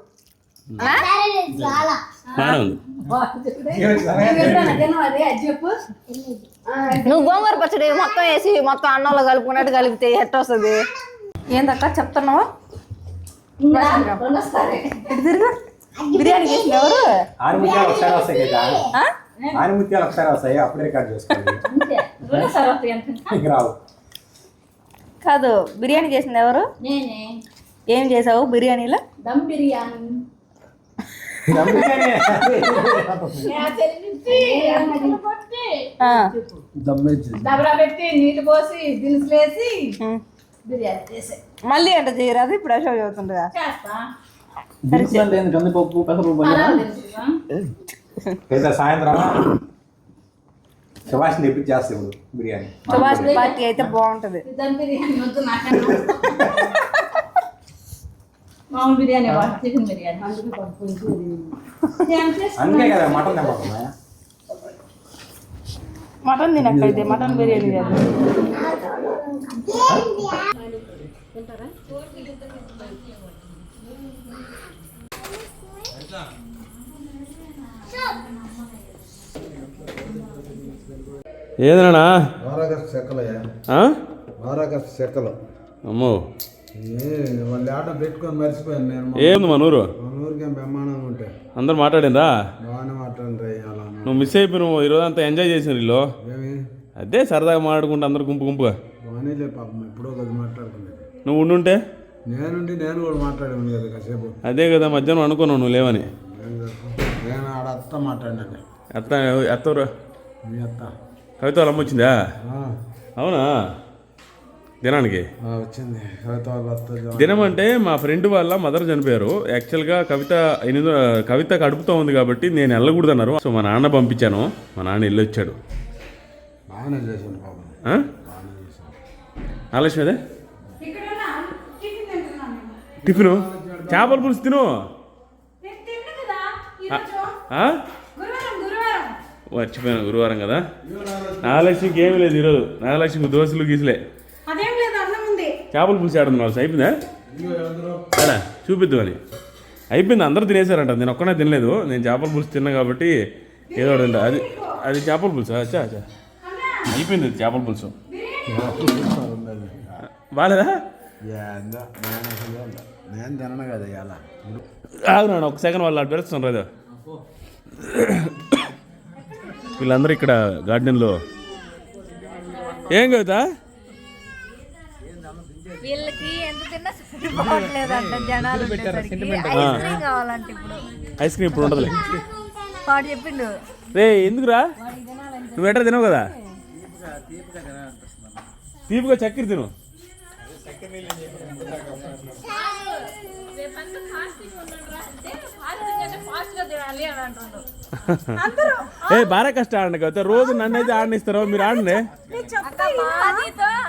నువ్వు గోంగూర పచ్చడి మొత్తం వేసి మొత్తం అన్నంలో కలుపుకున్నట్టు కలిపితే ఎట్ట వస్తుంది? ఏందక్క చెప్తున్నావు? బిర్యానీ చేసిన ఎవరు? కాదు, బిర్యానీ చేసింది ఎవరు? ఏం చేసావు బిర్యానీలో? దమ్ బిర్యానీ. దబరా పెట్టి నీళ్ళు పోసి దినుసులు వేసి బిర్యానీ చేసే. మళ్ళీ అంటే చేయరాదు, ఇప్పుడు అశో చదువుతుండగా సాయంత్రం సుభాష్ తెప్పించేస్తే ఇప్పుడు బిర్యానీ. సుభాష్ పార్టీ అయితే బాగుంటది. దమ్ బిర్యానీ వద్దు నాకు. మామూలు బిర్యానీ, చికెన్ బిర్యానీ. అందుకే కదా మటన్ తెమ్మా. మటన్ తినక్కైతే మటన్ బిర్యానీ ఏదన్నా చెక్కలు అమ్మో వాళ్ళు ఆట పెట్టుకొని మర్చిపోయాను నేను. ఏముంది మన ఊరు? ఊరికే బ్రహ్మాండంగా ఉంటాయి. అందరు మాట్లాడిందా? బాగానే మాట్లాడండి. అలా నువ్వు మిస్ అయిపోయినావు. ఈరోజు అంతా ఎంజాయ్ చేసిన వీళ్ళు. ఏమి అదే సరదాగా మాట్లాడుకుంటా అందరు గుంపుగా. బాగానే లేదు పాపం, ఎప్పుడో కదా మాట్లాడుకునేది. నువ్వు ఉండుంటే నేను కూడా మాట్లాడాను కదా కాసేపు. అదే కదా మధ్యాహ్నం అనుకున్నావు నువ్వు లేవని. నేను ఆడ అత్త మాట్లాడినాను. ఎత్తవరు మీ అత్త కవిత వాళ్ళ అమ్మ వచ్చిందా? అవునా? దినానికి వచ్చింది కవిత వాళ్ళ అత్త. దినం అంటే మా ఫ్రెండ్ వాళ్ళ మదర్ చనిపోయారు. యాక్చువల్గా కవిత కడుపుతో ఉంది కాబట్టి నేను వెళ్ళకూడదన్నారు. సో మా నాన్న పంపించాను. మా నాన్న వెళ్ళి వచ్చాడు. బాగానే చేశాను పాపం. ఆలస్యం అదే టిఫిను చేపల పులుసు తిను. మర్చిపోయాను గురువారం కదా. నాగలక్ష్మికి ఏమీ లేదు ఈరోజు. నాగలక్ష్మికి దోశలు గీసులే. చేపల పులుసు ఆడుతున్నారు అయిపోయిందా అలా చూపిద్దు అని అయిపోయింది. అందరూ తినేసారంట, నేను ఒక్కనే తినలేదు. నేను చేపల పులుసు తిన్నా కాబట్టి ఏదో ఒకటి అది అది చేపల పులుసు అచ్చా అచ్చా అయిపోయింది చేపల పులుసు. బాగాలేదా? నేను తినను కదా ఇలా అవునా ఒక సెకండ్ వాళ్ళు అటు పెడుతున్నారు కదా. వీళ్ళందరూ ఇక్కడ గార్డెన్లో ఏం కవుతా వీళ్ళకి ఎంత తిన్నా సరిపోవట్లేదంట జనాలు ఉండేసరికి. ఐస్ క్రీమ్ కావాలంటే ఇప్పుడు ఐస్ క్రీమ్ ఇప్పుడు ఉండదులే. వాడు చెప్పిండు రే ఎందుకురా నువ్వు ఎట్లా తినవు కదా, తీపిగా చక్కెర తిను. ఏ బాగా కష్టం ఆడండి కదా, రోజు నన్ను అయితే ఆడనిస్తారో మీరు ఆడండి.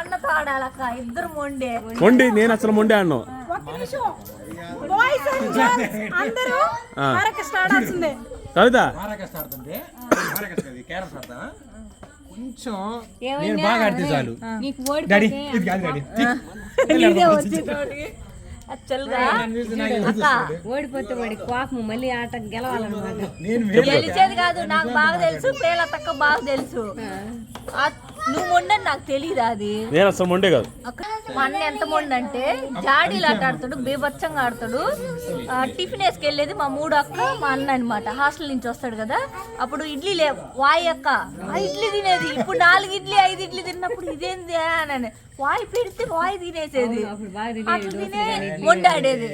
అన్నతో ఆడాలక్క ఇద్దరు మొండి నేను అసలు మొండి ఆడను. కవిత కొంచెం నేను బాగా ఆడితే చాలు డాడీ ఇది కాదు డాడీ ఓడిపోతే వాడి కోపం మళ్ళీ ఆట గెలవాలన్నమాట. గెలిచేది కాదు నాకు బాగా తెలుసు, ప్రేల తక్క బాగా తెలుసు. నువ్వు మొండని నాకు తెలియదు. అది నేను అసలు మొండే కాదు. మా అన్న ఎంత మొండంటే జాడీలు ఆట ఆడతాడు, బీభత్సంగా ఆడతాడు. టిఫిన్ వేసుకెళ్ళేది మా మూడు అక్క మా అన్న అనమాట. హాస్టల్ నుంచి వస్తాడు కదా, అప్పుడు ఇడ్లీ వాయి అక్క ఇడ్లీ తినేది. ఇప్పుడు 4 ఇడ్లీ 5 ఇడ్లీ తిన్నప్పుడు ఇదేంది అని వాయి పెడితే వాయి తినేసేది. అట్లా తినే మొండాడేది.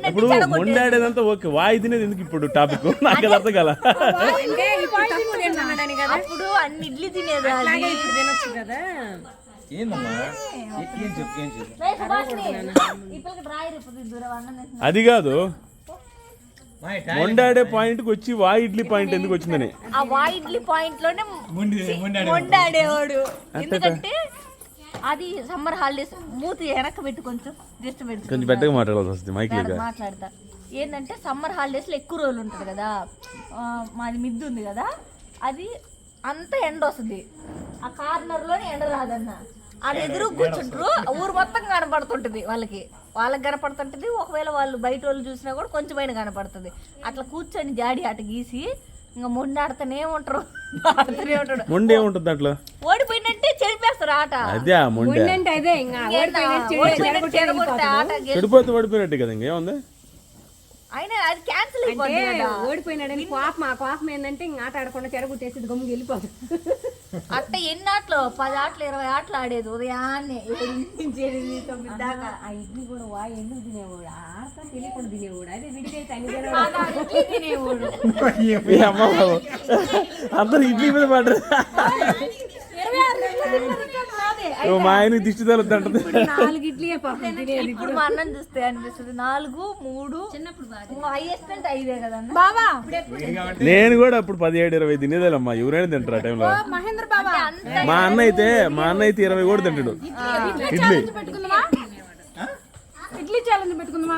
ఇప్పుడు మొండాడేదంతా ఓకే, వాయి తినేది ఎందుకు ఇప్పుడు టాపిక్ నాకు అది అర్థం కాల. అప్పుడు అన్ని ఇడ్లీ తినేది. తినొచ్చు కదా. అది కాదు మొండాడే పాయింట్కి వచ్చి వాయి ఇడ్లీ పాయింట్ ఎందుకు వచ్చిందని. ఆ వాయి ఇడ్లీ పాయింట్ లోనే మొండాడేవాడు. ఎందుకంటే అది సమ్మర్ హాలిడేస్. మూతి వెనక్కి పెట్టి కొంచెం కొంచెం పెద్దగా మాట్లాడాల్సి వస్తుంది మైక్ దగ్గర మాట్లాడతా. ఏంటంటే సమ్మర్ హాలిడేస్లో ఎక్కువ రోజులు ఉంటుంది కదా, మాది మిద్దు ఉంది కదా, అది అంతా ఎండ వస్తుంది. ఆ కార్నర్లోనే ఎండ రాదన్న. అది ఎదురు కూర్చుంటారు, ఊరు మొత్తం కనపడుతుంటుంది. వాళ్ళకి కనపడుతుంటుంది. ఒకవేళ వాళ్ళు బయట వాళ్ళు చూసినా కూడా కొంచెమైనా కనపడుతుంది. అట్లా కూర్చొని జాడి ఆట గీసి ఇంకా మొండి ఆడుతూనే ఉంటారు. ఆడుతూనే ఉంటాడు. మొండి ఏముంటుంది దాంట్లో? ఓడిపోయినంటే చెడిపేస్తారు ఆట. అదే మొండి అంటే అదే ఇంకా ఆట చెడిపోతే ఓడిపోయినట్టు కదా, ఇంకేముంది. అయినా అది క్యాన్సిల్ అయిపోయింది. ఓడిపోయినాడని కోపం. ఆ కోపం ఏంటంటే ఇంక ఆట ఆడకుండా చెరగొట్టేసి గమ్ముకి వెళ్ళిపోదు. అట్ట ఎన్ని ఆటలు 10 ఆటలు 20 ఆటలు ఆడేది ఉదయాన్నే 7 నుంచి 8, 9 దాకా. ఆ ఇడ్లీ కూడా వాయి ఎందుకు తినేవాడు, ఆడతా తెలియకుండా తినేవాడు. అదే విడిదైతే అన్ని తినేవాడు. అందరు ఇడ్లీ మీద పడ్డారు. మా ఆయన దిష్టి తగులుతుంటది. 4 ఇడ్లీయే పాపం తినేది. ఇప్పుడు మా అన్నం చూస్తే అనిపిస్తుంది 4, 3 హైయెస్ట్ అంటే 5 కదన్న. నేను కూడా అప్పుడు 17, 20 తినేదేలమ్మా. ఎవరైనా తింటారు ఆ టైంలో. మా అన్న అయితే 20 కూడా తింటాడు ఇడ్లీ. ఇడ్లీ ఛాలెంజ్ పెట్టుకుందాం.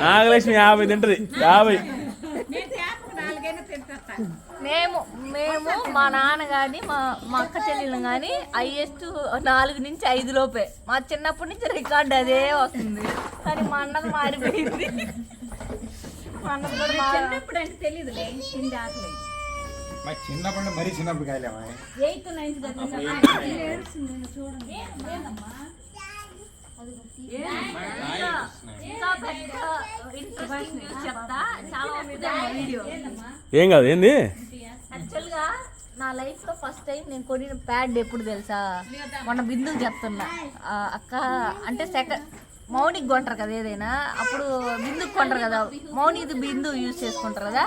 నాగలక్ష్మి 50 తింటది. 50 మేము మా నాన్న కానీ మా అక్క చెల్లెలు కానీ హైయెస్ట్ 4 నుంచి 5 లోపే. మా చిన్నప్పటి నుంచి రికార్డు అదే వస్తుంది. కానీ మా అన్నది మారిపోయింది. మా అన్నది కూడా చిన్నప్పుడు అంటే తెలియదులే. చిన్నప్పుడు మరీ చిన్నప్పుడు కాయలేమా 8th 9th ఏం కాదు. ఏంది యాక్చువల్గా నా లైఫ్లో ఫస్ట్ టైం నేను కొనిన ప్యాడ్ ఎప్పుడు తెలుసా, మొన్న బిందుకు చెప్తున్నా. అక్క అంటే మౌనికి కొంటారు కదా ఏదైనా, అప్పుడు బిందుకు కొంటారు కదా. మౌనికి బిందు యూజ్ చేసుకుంటారు కదా,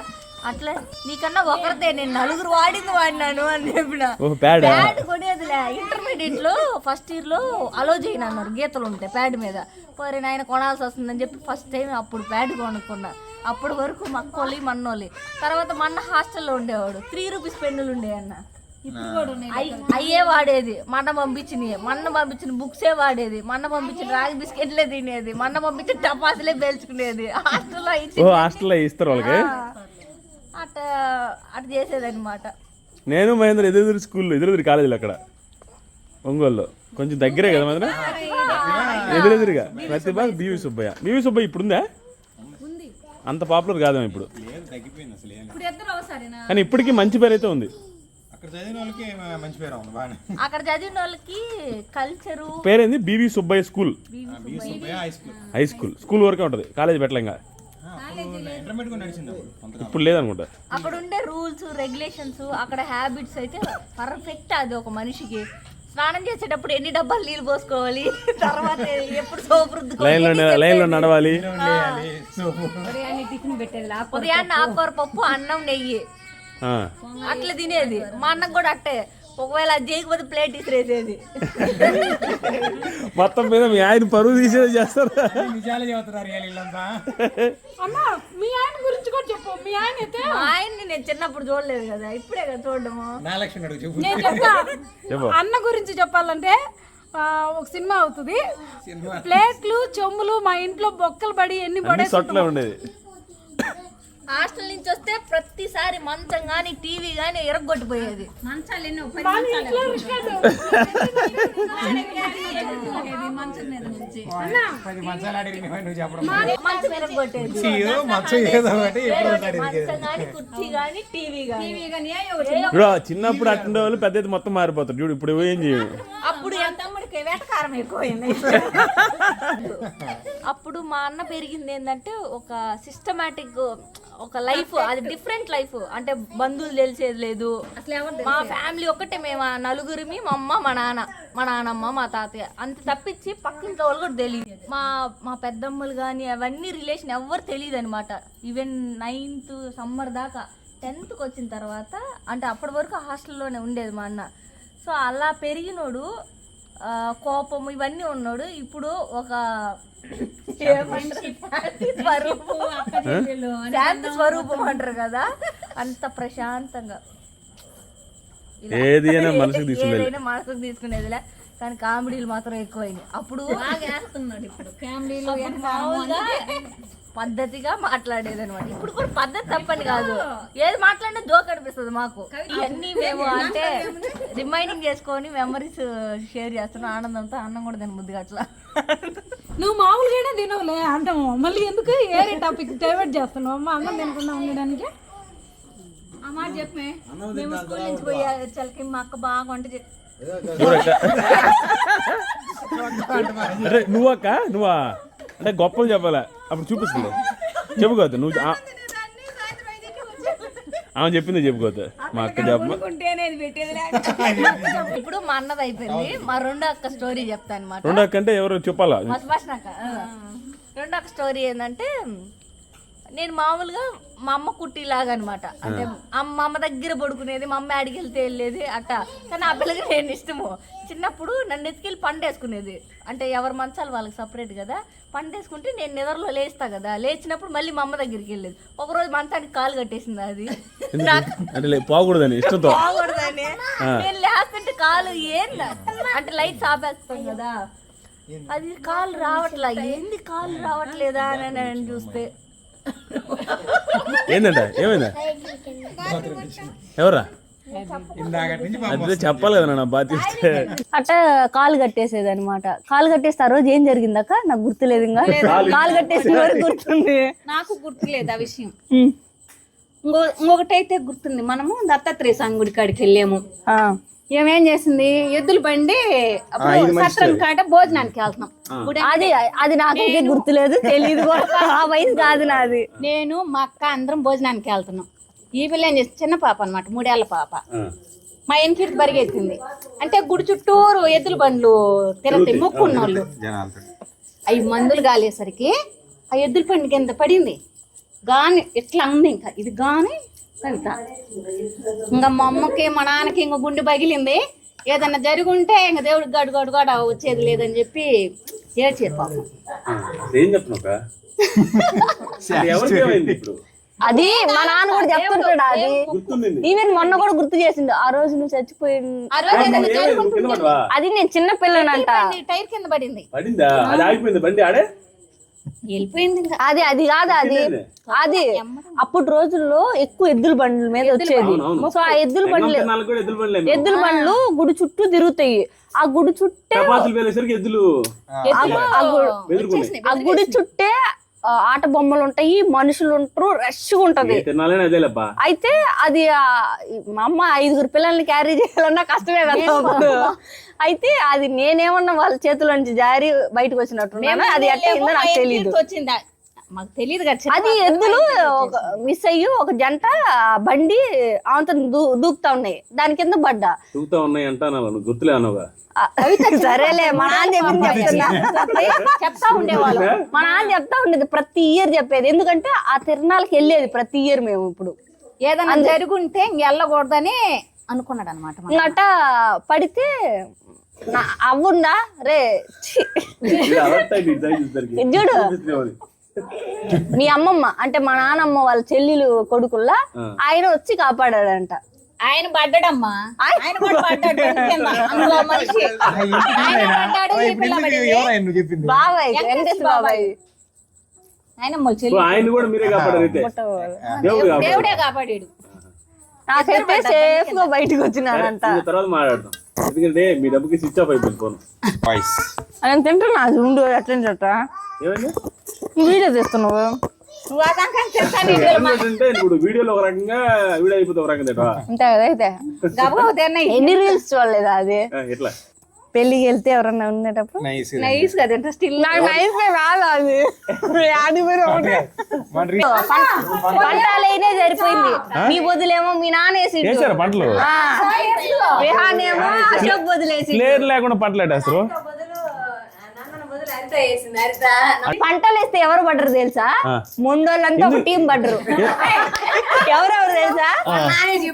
అట్లా నీకన్నా ఒకరితే నేను 4 వాడినాను అని చెప్పిన. ప్యాడ్ కొనేదిలే. ఇంటర్మీడియట్ లో ఫస్ట్ ఇయర్ లో అలో చేయను అన్నారు, గీతలు ఉంటాయి ప్యాడ్ మీద. మరి నాయన కొనాల్సి వస్తుందని చెప్పి ఫస్ట్ టైం అప్పుడు ప్యాడ్ కొనుక్కున్నా. అప్పటి వరకు మక్కోలి మన్నోలి. తర్వాత మా అన్న హాస్టల్లో ఉండేవాడు. 3 రూపీస్ పెన్నులు ఉండేవన్న. అయ్యే వాడేది. మన్న పంపించిన బుక్సే వాడేది. మన్న పంపించిన రాగి బిస్కెట్లే తినేది. మన్న పంపించిన టపాసులే పేల్చుకునేది. హాస్టల్లో ఇస్తారు వాళ్ళకి. అట్లా చేసేదన్నమాట. నేను మహేంద్ర ఎదురు స్కూల్లో ఎదురు కాలేజీలో అక్కడ ఒంగోలులో కొంచెం దగ్గరే కదా మహేంద్ర. ఎదురెదురుగా ప్రతిభ బివి సుబ్బయ్య. బివి సుబ్బయ్య ఇప్పుడుందా? అంత పాపులర్ కాదేమో ఇప్పుడు, తగ్గిపోయింది అసలు ఏం లేదు. ఇప్పుడు ఇద్దరు అవసరం కానీ ఇప్పటికీ మంచి పేరు అయితే ఉంది. అక్కడ చదివిన వాళ్ళకి మంచి పేరు ఉంది బాగానే. అక్కడ చదివిన వాళ్ళకి కల్చరు పేరేంది? B V Subbaiah school, high school. High school. School వరకే ఉంటుంది, కాలేజ్ పెట్టలే ఇంకా. ఇంటర్మీడియట్ కూడా నడిచింది అప్పుడు కొంతకాలం. ఇప్పుడు లేదనుకుంటా. అక్కడ ఉండే రూల్స్ రెగ్యులేషన్స్ అక్కడ హ్యాబిట్స్ అయితే పర్ఫెక్ట్. అది ఒక మనిషికి స్నానం చేసేటప్పుడు ఎన్ని డబ్బాలు నీళ్ళు పోసుకోవాలి, తర్వాత ఎప్పుడు సోపు లైన్లో నడవాలి. ఉదయాన్నే ఆకుకూర పప్పు అన్నం నెయ్యి అట్లా తినేది. మా అన్నకు కూడా అట్టే. ఒకవేళ అది చేయకపోతే ప్లేట్ ఇసిరేసేది. మొత్తం మీద మీ ఆయన పరువు తీసేది చేస్తారు. నిజాలు చెబుతున్నారు వీళ్ళంతా. అమ్మా మీ ఆయన గురించి కూడా చెప్పు. మీ ఆయన అయితే మా ఆయన్ని నేను చిన్నప్పుడు చూడలేదు కదా, ఇప్పుడే కదా చూడడము. నా లక్ష్మి అడుగు చెప్పు. నేను చెప్తా. చెప్పు. అన్న గురించి చెప్పాలంటే ఒక సినిమా అవుతుంది. ప్లేట్లు చెమ్ములు మా ఇంట్లో బొక్కలు పడి ఎన్ని అన్ని సొట్లే ఉండేది. హాస్టల్ నుంచి వస్తే ప్రతిసారి మంచం గాని టీవీ గాని ఎరగొట్టిపోయేది. పది మంచాలు అడిగి నువ్వు చెప్పడం. మంచం ఎరగొట్టేది. మంచం ఏదో ఒకటి ఎప్పుడు మంచం గాని కుర్చీ గాని టీవీ గాని. ఇప్పుడు చిన్నప్పుడు అట్టుండే వాళ్ళు పెద్ద అయితే మొత్తం మారిపోతారు. చూడు ఇప్పుడు ఏం చేయం. అప్పుడు తమ్ముడికి వేటకారం ఎక్కువైంది. అప్పుడు మా అన్న పెరిగింది ఏంటంటే ఒక సిస్టమాటిక్ ఒక లైఫ్, అది డిఫరెంట్ లైఫ్. అంటే బంధువులు తెలిసేది లేదు. మా ఫ్యామిలీ ఒక్కటే, మేము నలుగురిమి, మా అమ్మ మా నాన్నమ్మ మా తాతయ్య, అంత తప్పించి పక్కింట్లో వాళ్ళు కూడా తెలియదు. మా పెద్దమ్మలు కానీ అవన్నీ రిలేషన్ ఎవ్వరు తెలియదు అనమాట. ఈవెన్ 9th సమ్మర్ దాకా. 10th వచ్చిన తర్వాత అంటే అప్పటి వరకు హాస్టల్లోనే ఉండేది మా అన్న. సో అలా పెరిగినోడు కోపం ఇవన్నీ ఉన్నాడు. ఇప్పుడు ఒక శాంతి స్వరూపం అంటారు కదా, అంత ప్రశాంతంగా ఏదైనా మనసుకు తీసుకునేదిలే. కానీ కామెడీలు మాత్రం ఎక్కువైనాయి. అప్పుడు మామూలుగా పద్ధతిగా మాట్లాడేది అనమాట. ఇప్పుడు కూడా పద్ధతి తప్పని కాదు, ఏది మాట్లాడినా జోక్ అనిపిస్తుంది మాకు. ఇవన్నీ మేము అంటే రిమైండింగ్ చేసుకొని మెమరీస్ షేర్ చేస్తున్నాం ఆనందంతో. అన్నం కూడా తిన ముద్దుగా అట్లా. నువ్వు మామూలుగానే తినవులే అంటాము, మళ్ళీ ఎందుకు ఏరే టాపిక్ డైవర్ట్ చేస్తున్నావు? అమ్మ అన్నం తినకుండా ఉండడానికి ఆ మాట చెప్పే. మేము స్కూల్ నుంచి పోయే చలకి మా అక్క బాగా వంట నువ్వా అంటే గొప్పలు చెప్పాలా? అప్పుడు చూపిస్తుంది. చెప్పుకోవద్దు నువ్వు. ఆమె చెప్పింది చెప్పుకోవద్దు. మా అక్క చెప్ప. ఇప్పుడు మా అన్నది అయిపోయింది. మా రెండో అక్క స్టోరీ చెప్తా అనమాట. రెండో అక్క అంటే ఎవరు చెప్పాలా? రెండో అక్క స్టోరీ ఏంటంటే, నేను మామూలుగా మా అమ్మ కుట్టిలాగా అనమాట. అంటే మా అమ్మ దగ్గర పడుకునేది, మా అమ్మ ఆడికి వెళ్తే వెళ్ళేది అట్ట. కానీ ఆ పిల్లకి నేను ఇష్టము. చిన్నప్పుడు నన్ను ఎత్తుకెళ్ళి పండేసుకునేది. అంటే ఎవరి మంచాలు వాళ్ళకి సపరేట్ కదా. పండేసుకుంటే నేను నిద్రలో లేస్తా కదా, లేచినప్పుడు మళ్ళీ మా అమ్మ దగ్గరికి వెళ్ళేది. ఒకరోజు మంచానికి కాలు కట్టేసింది. అది పోకూడదని ఇష్టంతో పోకూడదని నేను లేస్తుంటే కాలు ఏందా అంటే లైట్స్ ఆపేస్తాం కదా, అది కాలు రావట్లా. ఏంది కాలు రావట్లేదా అని నేను చూస్తే ఏంటంట ఏమైందా? ఎవరా అదే చెప్పాలి కదా నా బాధ్యత. అట్ట కాలు కట్టేసేది అనమాట. కాలు కట్టేస్తే ఆ రోజు ఏం జరిగిందాక నాకు గుర్తులేదు. ఇంకా కాలు కట్టేసిన వరకు గుర్తుంది. నాకు గుర్తులేదు ఆ విషయం. ఇంకొకటైతే గుర్తుంది. మనము దత్తాత్రేయ స్వామి గుడి కాడికి వెళ్ళాము. ఏమేం చేసింది, ఎద్దులు బండి సత్రం కాట భోజనానికి వెళ్తున్నాం. అది నాకైతే గుర్తులేదు, తెలియదు కూడా. ఆ వయసు కాదు నాది. నేను మా అక్క అందరం భోజనానికి వెళ్తున్నాం. ఈ పిల్ల ఏం చేసి, చిన్న పాప అనమాట, 3 ఏళ్ల పాప. మా వెనక్కి పరిగెత్తింది. అంటే గుడి చుట్టూరు ఎద్దుల బండ్లు తిరుగుతాయి మొక్కున్న వాళ్ళు. 5 మందులు గాలేసరికి ఆ ఎద్దుల బండి కింద పడింది. గాని ఎట్లా ఉంది, ఇంకా ఇది గాని కవిత. ఇంకా మా అమ్మకి మా నాన్నకి ఇంక గుండె పగిలింది. ఏదన్నా జరిగి ఉంటే ఇంక దేవుడికి గడుగడు కూడా వచ్చేది లేదని చెప్పి ఏడ్చేది పాపం. అది మా నాన్న కూడా చెప్తుంటాడు. అది ఈవెన్ మొన్న కూడా గుర్తు చేసిండు. ఆ రోజు నువ్వు చచ్చిపోయింది, అది నేను చిన్న పిల్లనంట. టైర్ కింద పడింది. వెళ్ళిపోయింది ఇంకా. అది కాదు అది అప్పుడు రోజుల్లో ఎక్కువ ఎద్దుల బండ్ల మీద వచ్చేది. సో ఆ ఎద్దుల బండ్లు గుడి చుట్టూ తిరుగుతాయి. ఆ గుడి చుట్టే ఆ గుడి చుట్టే ఆట బొమ్మలు ఉంటాయి, మనుషులు ఉంటారు, రష్గా ఉంటది. అయితే అది మా అమ్మ 5 పిల్లల్ని క్యారీ చేయాలన్నా కష్టమే కదా అప్పుడు. అయితే అది నేనేమన్నా వాళ్ళ చేతుల నుంచి జారి బయటకు వచ్చినట్టు అది ఎట్లా అయిందో నాకు తెలియదు. వచ్చిందా మాకు తెలియదు కదా. అది ఎద్దులు మిస్ అయ్యి ఒక జంట బండి ఆమెతో దూకుతా ఉన్నాయి, దాని కింద పడ్డా. సరేలే మా నాన్న చెప్తా ఉండేవాళ్ళు. మా నాన్న చెప్తా ఉండేది ప్రతి ఇయర్ చెప్పేది. ఎందుకంటే ఆ తిరణాలకి వెళ్ళేది ప్రతి ఇయర్ మేము. ఇప్పుడు ఏదైనా జరుగుంటే ఇంక వెళ్ళకూడదని అనుకున్నాడు అనమాట. ఇంకట పడితే అవ్వుందా రే చూడు మీ అమ్మమ్మ అంటే మా నాన్నమ్మ వాళ్ళ చెల్లెలు కొడుకుల్లా ఆయన వచ్చి కాపాడాడంట. ఆయన పడ్డాడమ్మా, ఆయన కూడా పడ్డాడు అందులో మనిషి. ఆయన పడ్డాడు, ఈ పిల్ల పడింది. చెప్పింది బాబాయ్ వెంకటేశ్వర బాబాయ్ ఆయన దేవుడే కాపాడాడు. నాకైతే సేఫ్ గా బయటకు వచ్చినానంట. ఎందుకంటే మీ డబ్బుకి స్విచ్ ఆఫ్ అయిపోయింది ఫోన్. ఆయన తింటున్నా ఉండు ఎట్లా చెట్టా వీడియో తీస్తున్నావు. నువ్వు అంటే ఇప్పుడు వీడియోలో ఒక రకంగా వీడియో అయిపోతే ఒక రకంగా అంతే కదా. అయితే ఎన్ని రీల్స్ చూడలేదా అది? ఎట్లా పెళ్లికి వెళ్తే ఎవరన్నా ఉండేటప్పుడు నైస్ కదా, ఇంట్రెస్ట్ నాకు నైస్ రాదు అది. పంటలైనే సరిపోయింది. మీ బదులేమో మీ నాన్న వేసి పంటలు విహానేమో అశోక్ బదులేసి లేకుండా పంటలు వేస్తారు. పంటలు వేస్తే ఎవరు పడ్డరు తెలుసా? మొండోళ్ళంతా ఒక టీం పడ్డరు. ఎవరెవరు తెలుసా?